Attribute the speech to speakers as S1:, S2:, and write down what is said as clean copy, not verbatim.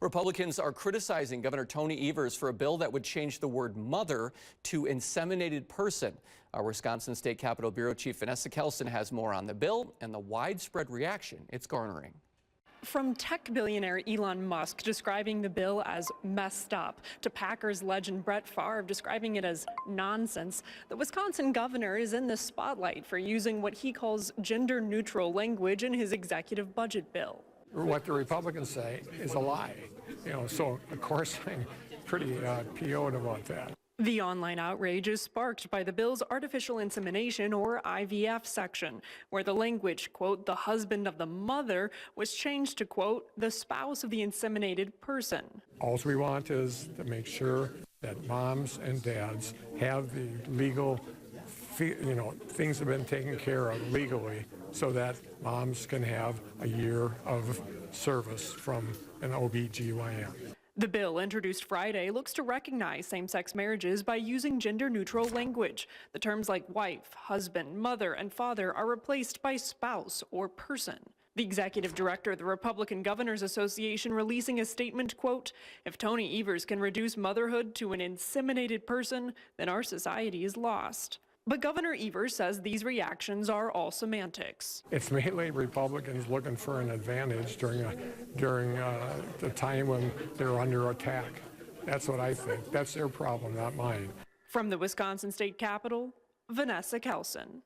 S1: Republicans are criticizing Governor Tony Evers for a bill that would change the word mother to inseminated person. Our Wisconsin State Capitol Bureau Chief Vanessa Kelson has more on the bill and the widespread reaction it's garnering.
S2: From tech billionaire Elon Musk describing the bill as messed up, to Packers legend Brett Favre describing it as nonsense, the Wisconsin governor is in the spotlight for using what he calls gender-neutral language in his executive budget bill.
S3: What the Republicans say is a lie, so of course I'm pretty PO'd about that.
S2: The online outrage is sparked by the bill's artificial insemination, or IVF, section, where the language, quote, the husband of the mother, was changed to, quote, the spouse of the inseminated person.
S3: All we want is to make sure that moms and dads have the legal, things have been taken care of legally so that moms can have a year of service from an OB/GYN.
S2: The bill, introduced Friday, looks to recognize same-sex marriages by using gender-neutral language. The terms like wife, husband, mother, and father are replaced by spouse or person. The executive director of the Republican Governors Association releasing a statement, quote, if Tony Evers can reduce motherhood to an inseminated person, then our society is lost. But Governor Evers says these reactions are all semantics.
S3: It's mainly Republicans looking for an advantage during the time when they're under attack. That's what I think. That's their problem, not mine.
S2: From the Wisconsin State Capitol, Vanessa Kelson.